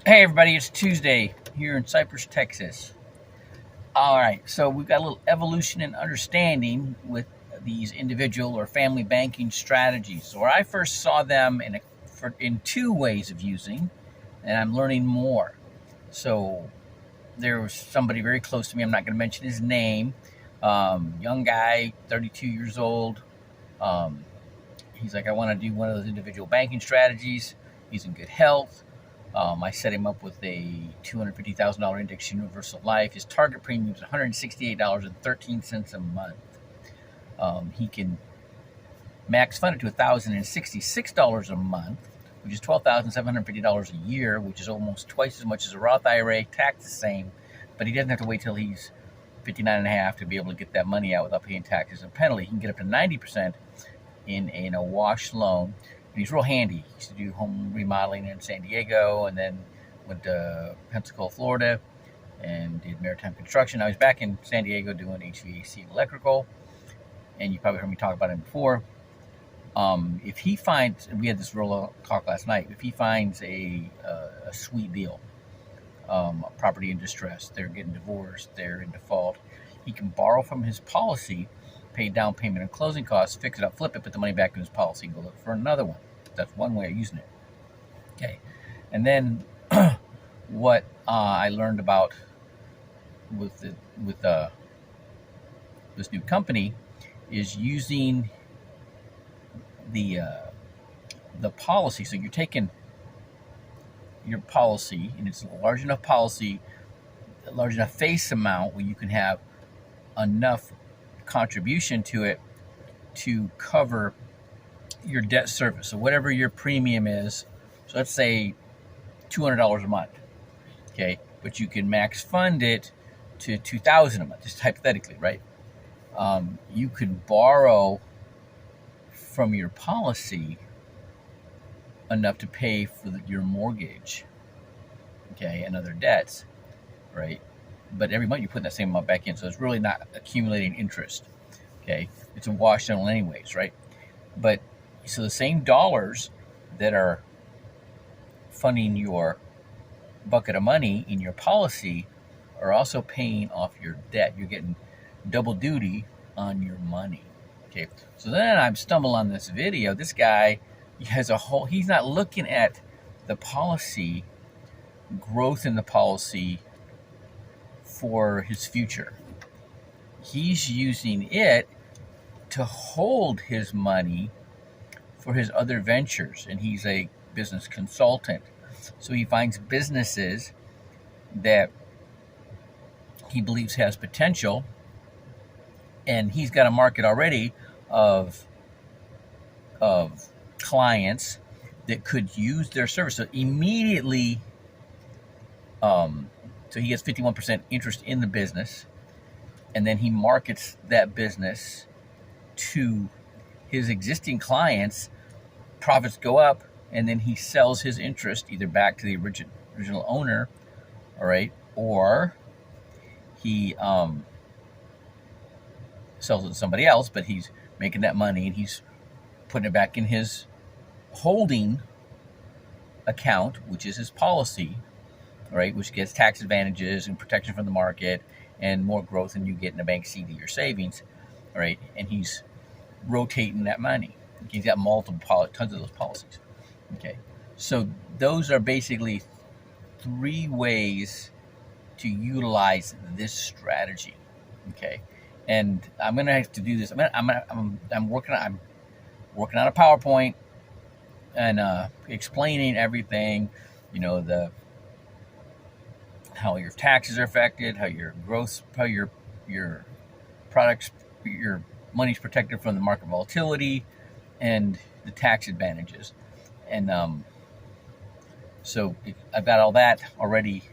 Hey everybody, it's Tuesday here in Cypress, Texas. All right, so we've got a little evolution in understanding with these individual or family banking strategies. So where I first saw them in two ways of using, and I'm learning more. So there was somebody very close to me. I'm not going to mention his name. Young guy, 32 years old. Um, he's like, I want to do one of those individual banking strategies. He's in good health. I set him up with a $250,000 index universal life. His target premium is $168.13 a month. He can max fund it to $1,066 a month, which is $12,750 a year, which is almost twice as much as a Roth IRA, taxed the same, but he doesn't have to wait till he's 59 and a half to be able to get that money out without paying taxes and penalty. He can get up to 90% in a wash loan. And he's real handy. He used to do home remodeling in San Diego and then went to Pensacola, Florida and did maritime construction. Now he's back in San Diego doing HVAC and electrical. And you probably heard me talk about him before. If he finds, we had this real talk last night, if he finds a sweet deal, a property in distress, they're getting divorced, they're in default, he can borrow from his policy, pay down payment and closing costs, fix it up, flip it, put the money back in his policy, and go look for another one. That's one way of using it. Okay, and then what I learned about with this new company is using the policy. So you're taking your policy, and it's a large enough policy, a large enough face amount where you can have enough contribution to it to cover your debt service. So whatever your premium is, so let's say $200 a month, okay, but you can max fund it to $2,000 a month, just hypothetically, right? You could borrow from your policy enough to pay for your mortgage, okay, and other debts, right? But every month you're putting that same amount back in, so it's really not accumulating interest, okay? It's a wash down anyways, right? But so the same dollars that are funding your bucket of money in your policy are also paying off your debt. You're getting double duty on your money. Okay. So then I stumble on this video. This guy has he's not looking at the policy, growth in the policy for his future. He's using it to hold his money for his other ventures, and he's a business consultant. So he finds businesses that he believes has potential, and he's got a market already of clients that could use their service. So immediately, so he gets 51% interest in the business, and then he markets that business to his existing clients. Profits go up, and then he sells his interest either back to the original owner, all right, or he sells it to somebody else, but he's making that money and he's putting it back in his holding account, which is his policy, right, which gets tax advantages and protection from the market and more growth than you get in a bank CD or savings, right? And he's rotating that money. He's got tons of those policies. Okay, so those are basically three ways to utilize this strategy. Okay, and I'm gonna have to do this. I'm working on a PowerPoint and explaining everything. You know, how your taxes are affected, how your growth, how your products, your money's protected from the market volatility, and the tax advantages. And so I've got all that already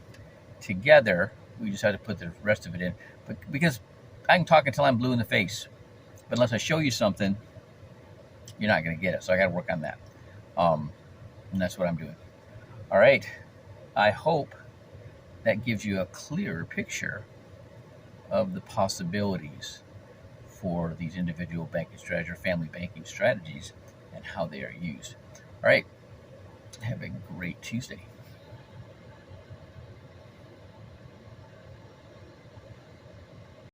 together. We just have to put the rest of it in. But because I can talk until I'm blue in the face, but unless I show you something, you're not going to get it. So I got to work on that. And that's what I'm doing. All right. I hope that gives you a clearer picture of the possibilities for these individual banking strategies or family banking strategies and how they are used. All right. Have a great Tuesday.